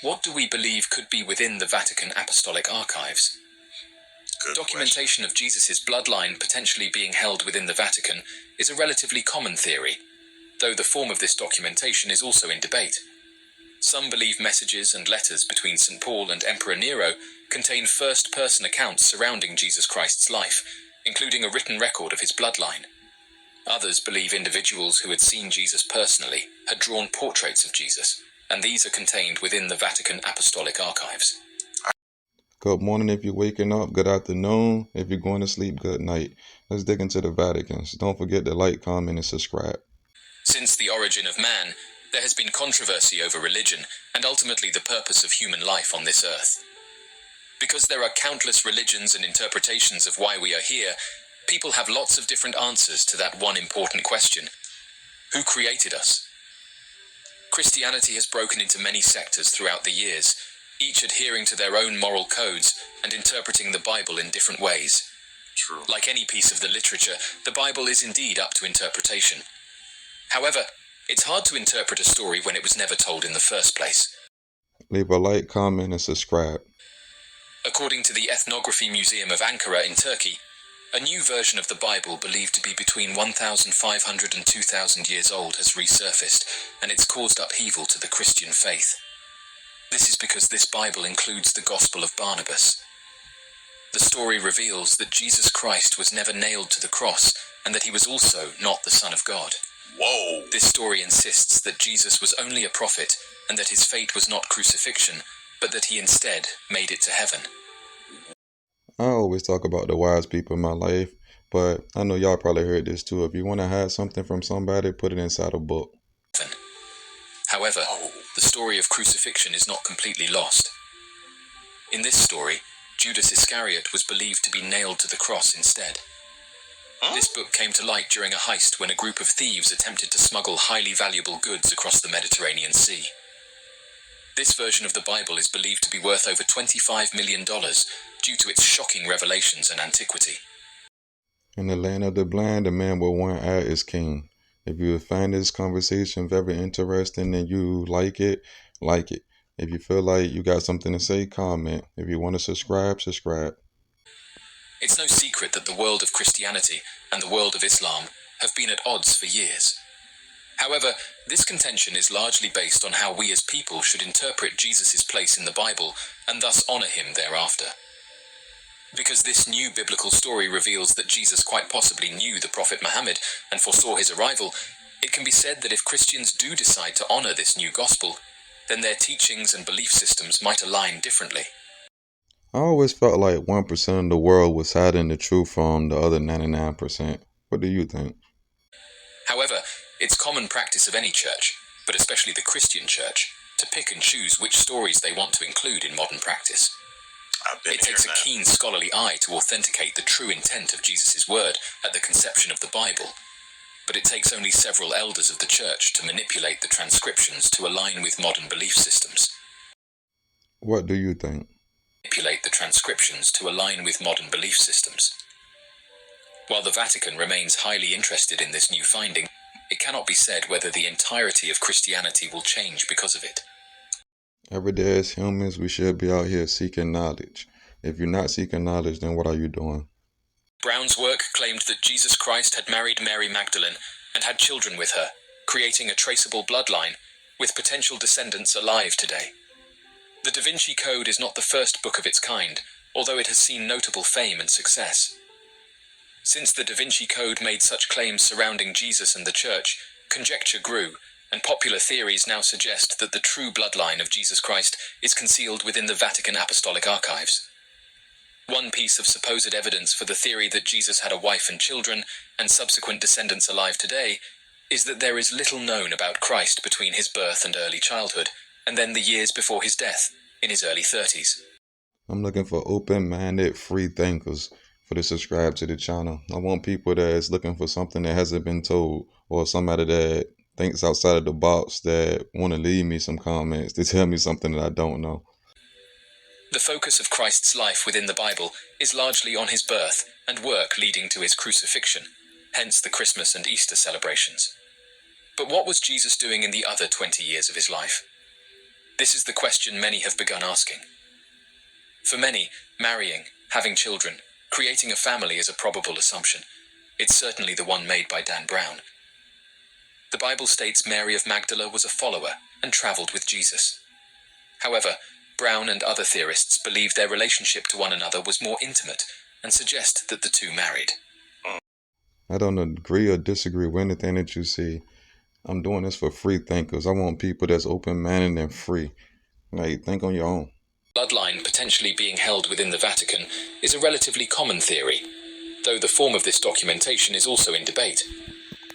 What do we believe could be within the Vatican Apostolic Archives? Documentation of Jesus' bloodline potentially being held within the Vatican is a relatively common theory, though the form of this documentation is also in debate. Some believe messages and letters between St. Paul and Emperor Nero contain first-person accounts surrounding Jesus Christ's life, including a written record of his bloodline. Others believe individuals who had seen Jesus personally had drawn portraits of Jesus, and these are contained within the Vatican Apostolic Archives. Good morning if you're waking up, good afternoon. If you're going to sleep, good night. Let's dig into the Vatican. So don't forget to like, comment, and subscribe. Since the origin of man, there has been controversy over religion and ultimately the purpose of human life on this earth. Because there are countless religions and interpretations of why we are here, people have lots of different answers to that one important question: who created us? Christianity has broken into many sectors throughout the years, each adhering to their own moral codes and interpreting the Bible in different ways. True. Like any piece of the literature, the Bible is indeed up to interpretation. However, it's hard to interpret a story when it was never told in the first place. Leave a like, comment, and subscribe. According to the Ethnography Museum of Ankara in Turkey, a new version of the Bible believed to be between 1,500 and 2,000 years old has resurfaced, and it's caused upheaval to the Christian faith. This is because this Bible includes the Gospel of Barnabas. The story reveals that Jesus Christ was never nailed to the cross, and that he was also not the Son of God. Whoa! This story insists that Jesus was only a prophet, and that his fate was not crucifixion, but that he instead made it to heaven. I always talk about the wise people in my life, but I know y'all probably heard this too. If you want to hide something from somebody, put it inside a book. However, the story of crucifixion is not completely lost. In this story, Judas Iscariot was believed to be nailed to the cross instead. This book came to light during a heist when a group of thieves attempted to smuggle highly valuable goods across the Mediterranean Sea. This version of the Bible is believed to be worth over $25 million due to its shocking revelations and antiquity. In the land of the blind, the man with one eye is king. If you find this conversation very interesting and you like it, like it. If you feel like you got something to say, comment. If you want to subscribe, subscribe. It's no secret that the world of Christianity and the world of Islam have been at odds for years. However, this contention is largely based on how we as people should interpret Jesus' place in the Bible and thus honor him thereafter. Because this new biblical story reveals that Jesus quite possibly knew the Prophet Muhammad and foresaw his arrival, it can be said that if Christians do decide to honor this new gospel, then their teachings and belief systems might align differently. I always felt like 1% of the world was hiding the truth from the other 99%. What do you think? However, it's common practice of any church, but especially the Christian church, to pick and choose which stories they want to include in modern practice. It takes a keen scholarly eye to authenticate the true intent of Jesus' word at the conception of the Bible, but it takes only several elders of the church to manipulate the transcriptions to align with modern belief systems. What do you think? Manipulate the transcriptions to align with modern belief systems. While the Vatican remains highly interested in this new finding, it cannot be said whether the entirety of Christianity will change because of it. Every day as humans, we should be out here seeking knowledge. If you're not seeking knowledge, then what are you doing? Brown's work claimed that Jesus Christ had married Mary Magdalene and had children with her, creating a traceable bloodline with potential descendants alive today. The Da Vinci Code is not the first book of its kind, although it has seen notable fame and success. Since the Da Vinci Code made such claims surrounding Jesus and the Church, conjecture grew, and popular theories now suggest that the true bloodline of Jesus Christ is concealed within the Vatican Apostolic Archives. One piece of supposed evidence for the theory that Jesus had a wife and children, and subsequent descendants alive today, is that there is little known about Christ between his birth and early childhood, and then the years before his death, in his early 30s. I'm looking for open-minded, free thinkers to subscribe to the channel. I want people that is looking for something that hasn't been told, or somebody that thinks outside of the box that want to leave me some comments to tell me something that I don't know. The focus of Christ's life within the Bible is largely on his birth and work leading to his crucifixion, hence the Christmas and Easter celebrations. But what was Jesus doing in the other 20 years of his life? This is the question many have begun asking. For many, marrying, having children, creating a family is a probable assumption. It's certainly the one made by Dan Brown. The Bible states Mary of Magdala was a follower and traveled with Jesus. However, Brown and other theorists believe their relationship to one another was more intimate and suggest that the two married. I don't agree or disagree with anything that you see. I'm doing this for free thinkers. I want people that's open-minded and free. Like, think on your own. Bloodline potentially being held within the Vatican is a relatively common theory, though the form of this documentation is also in debate.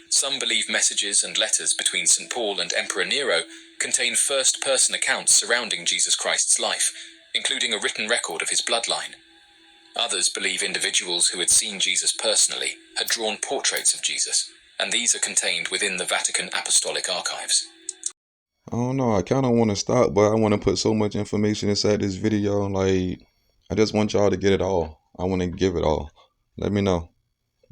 Some believe messages and letters between St. Paul and Emperor Nero contain first-person accounts surrounding Jesus Christ's life, including a written record of his bloodline. Others believe individuals who had seen Jesus personally had drawn portraits of Jesus, and these are contained within the Vatican Apostolic Archives. I don't know. I kind of want to stop, but I want to put so much information inside this video. Like, I just want y'all to get it all. I want to give it all. Let me know.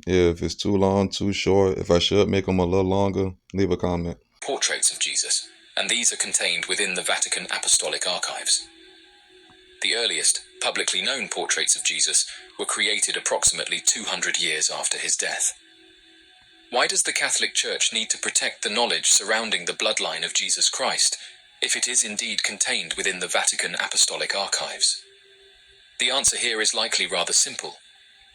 If it's too long, too short, if I should make them a little longer, leave a comment. Portraits of Jesus, and these are contained within the Vatican Apostolic Archives. The earliest, publicly known portraits of Jesus were created approximately 200 years after his death. Why does the Catholic Church need to protect the knowledge surrounding the bloodline of Jesus Christ, if it is indeed contained within the Vatican Apostolic Archives? The answer here is likely rather simple.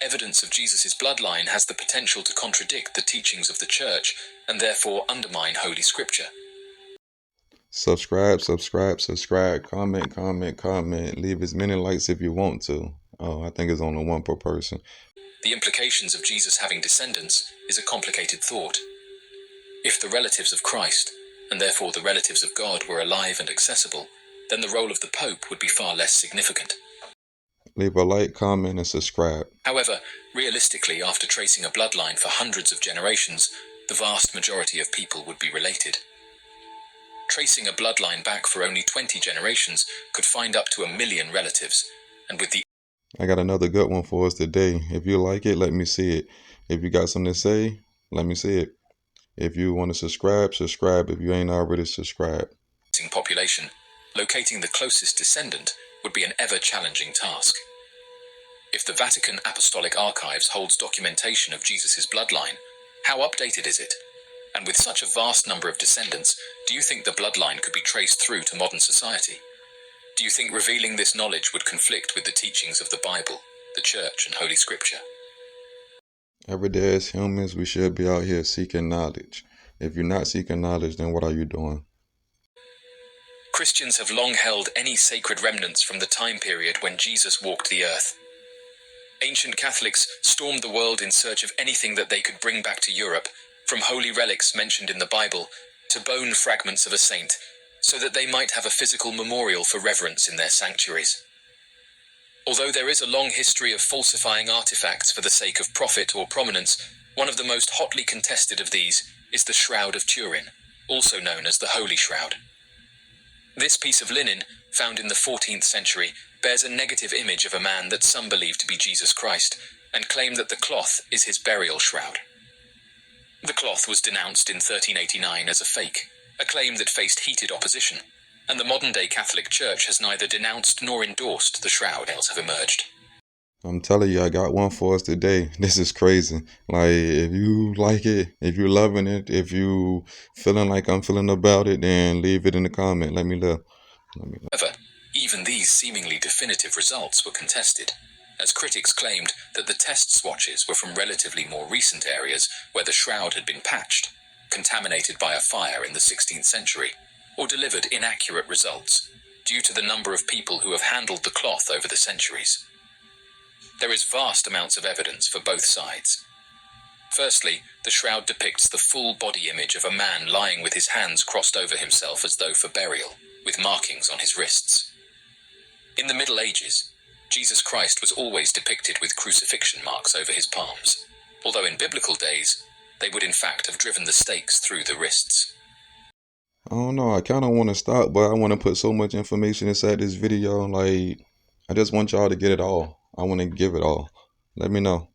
Evidence of Jesus' bloodline has the potential to contradict the teachings of the Church and therefore undermine Holy Scripture. Subscribe, comment. Leave as many likes if you want to. Oh, I think it's only one per person. The implications of Jesus having descendants is a complicated thought. If the relatives of Christ, and therefore the relatives of God, were alive and accessible, then the role of the Pope would be far less significant. Leave a like, comment, and subscribe. However, realistically, after tracing a bloodline for hundreds of generations, the vast majority of people would be related. Tracing a bloodline back for only 20 generations could find up to 1 million relatives, and with the I got another good one for us today. If you like it, let me see it. If you got something to say, let me see it. If you want to subscribe, subscribe. If you ain't already subscribed. Population, locating the closest descendant would be an ever-challenging task. If the Vatican Apostolic Archives holds documentation of Jesus' bloodline, how updated is it? And with such a vast number of descendants, do you think the bloodline could be traced through to modern society? Do you think revealing this knowledge would conflict with the teachings of the Bible, the Church, and Holy Scripture? Every day as humans, we should be out here seeking knowledge. If you're not seeking knowledge, then what are you doing? Christians have long held any sacred remnants from the time period when Jesus walked the earth. Ancient Catholics stormed the world in search of anything that they could bring back to Europe, from holy relics mentioned in the Bible to bone fragments of a saint, so that they might have a physical memorial for reverence in their sanctuaries. Although there is a long history of falsifying artifacts for the sake of profit or prominence, one of the most hotly contested of these is the Shroud of Turin, also known as the Holy Shroud. This piece of linen, found in the 14th century, bears a negative image of a man that some believe to be Jesus Christ, and claim that the cloth is his burial shroud. The cloth was denounced in 1389 as a fake, a claim that faced heated opposition, and the modern-day Catholic Church has neither denounced nor endorsed the shroud else have emerged. I'm telling you, I got one for us today. This is crazy. Like, if you like it, if you're loving it, if you feeling like I'm feeling about it, then leave it in the comment. Let me know. However, even these seemingly definitive results were contested, as critics claimed that the test swatches were from relatively more recent areas where the shroud had been patched, contaminated by a fire in the 16th century, or delivered inaccurate results due to the number of people who have handled the cloth over the centuries. There is vast amounts of evidence for both sides. Firstly, the shroud depicts the full body image of a man lying with his hands crossed over himself as though for burial, with markings on his wrists. In the Middle Ages, Jesus Christ was always depicted with crucifixion marks over his palms, although in biblical days, they would in fact have driven the stakes through the wrists. I don't know. I kind of want to stop, but I want to put so much information inside this video. Like, I just want y'all to get it all. I want to give it all. Let me know.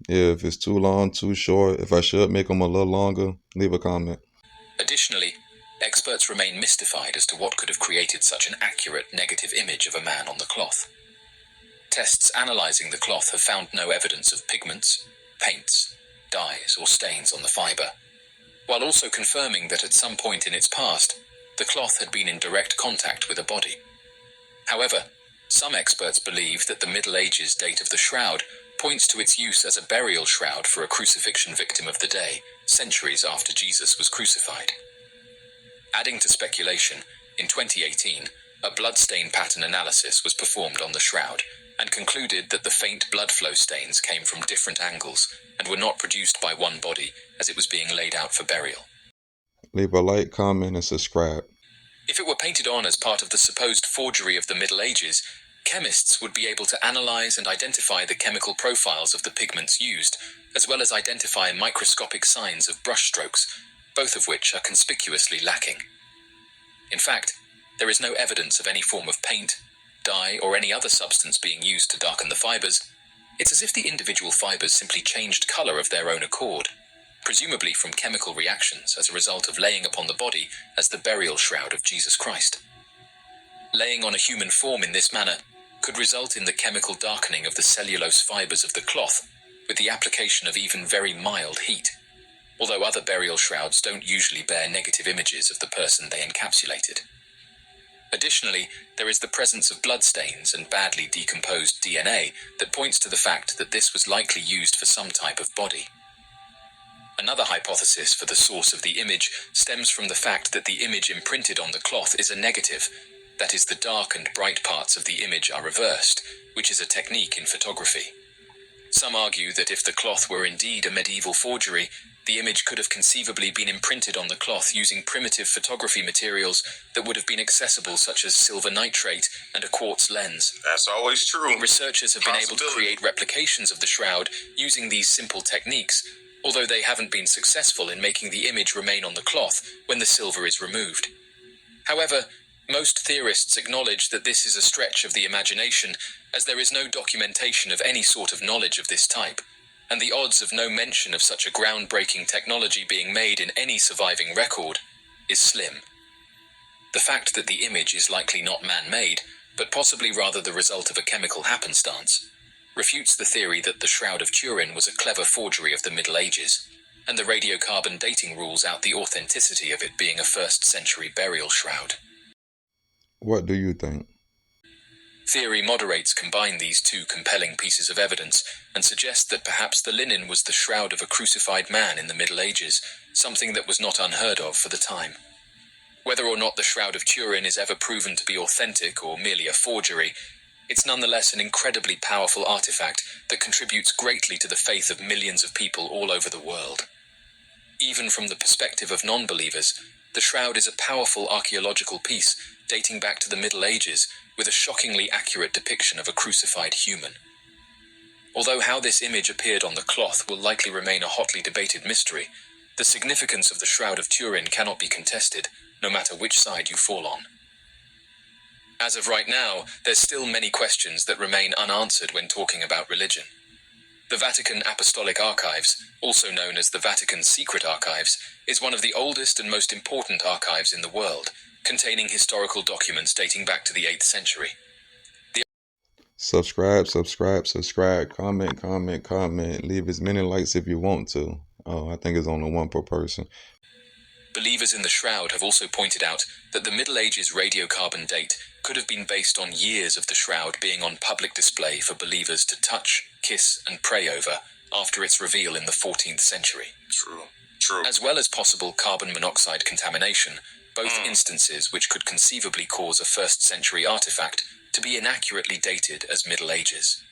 If it's too long, too short, if I should make them a little longer, leave a comment. Additionally, experts remain mystified as to what could have created such an accurate negative image of a man on the cloth. Tests analyzing the cloth have found no evidence of pigments, paints, dyes, or stains on the fiber, while also confirming that at some point in its past, the cloth had been in direct contact with a body. However, some experts believe that the Middle Ages date of the shroud points to its use as a burial shroud for a crucifixion victim of the day, centuries after Jesus was crucified. Adding to speculation, in 2018, a bloodstain pattern analysis was performed on the shroud and concluded that the faint blood flow stains came from different angles and were not produced by one body as it was being laid out for burial. Leave a like, comment, and subscribe. If it were painted on as part of the supposed forgery of the Middle Ages, chemists would be able to analyze and identify the chemical profiles of the pigments used, as well as identify microscopic signs of brushstrokes, both of which are conspicuously lacking. In fact, there is no evidence of any form of paint, dye, or any other substance being used to darken the fibers. It's as if the individual fibers simply changed color of their own accord, presumably from chemical reactions as a result of laying upon the body as the burial shroud of Jesus Christ. Laying on a human form in this manner could result in the chemical darkening of the cellulose fibers of the cloth with the application of even very mild heat, although other burial shrouds don't usually bear negative images of the person they encapsulated. Additionally, there is the presence of bloodstains and badly decomposed DNA that points to the fact that this was likely used for some type of body. Another hypothesis for the source of the image stems from the fact that the image imprinted on the cloth is a negative, that is, the dark and bright parts of the image are reversed, which is a technique in photography. Some argue that if the cloth were indeed a medieval forgery, the image could have conceivably been imprinted on the cloth using primitive photography materials that would have been accessible, such as silver nitrate and a quartz lens. That's always true. Researchers have been able to create replications of the shroud using these simple techniques, although they haven't been successful in making the image remain on the cloth when the silver is removed. However, most theorists acknowledge that this is a stretch of the imagination, as there is no documentation of any sort of knowledge of this type, and the odds of no mention of such a groundbreaking technology being made in any surviving record is slim. The fact that the image is likely not man-made, but possibly rather the result of a chemical happenstance, refutes the theory that the Shroud of Turin was a clever forgery of the Middle Ages, and the radiocarbon dating rules out the authenticity of it being a 1st century burial shroud. What do you think? Theory moderates combine these two compelling pieces of evidence and suggest that perhaps the linen was the shroud of a crucified man in the Middle Ages, something that was not unheard of for the time. Whether or not the Shroud of Turin is ever proven to be authentic or merely a forgery, it's nonetheless an incredibly powerful artifact that contributes greatly to the faith of millions of people all over the world. Even from the perspective of non-believers, the shroud is a powerful archaeological piece dating back to the Middle Ages, with a shockingly accurate depiction of a crucified human. Although how this image appeared on the cloth will likely remain a hotly debated mystery, the significance of the Shroud of Turin cannot be contested, no matter which side you fall on. As of right now, there's still many questions that remain unanswered when talking about religion. The Vatican Apostolic Archives, also known as the Vatican Secret Archives, is one of the oldest and most important archives in the world, containing historical documents dating back to the 8th century. Subscribe, comment. Leave as many likes if you want to. Oh, I think it's only one per person. Believers in the shroud have also pointed out that the Middle Ages radiocarbon date could have been based on years of the shroud being on public display for believers to touch, kiss, and pray over after its reveal in the 14th century. True. As well as possible carbon monoxide contamination, both instances which could conceivably cause a 1st century artifact to be inaccurately dated as Middle Ages.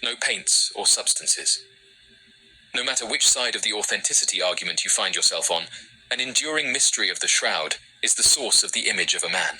No paints or substances. No matter which side of the authenticity argument you find yourself on, an enduring mystery of the shroud is the source of the image of a man.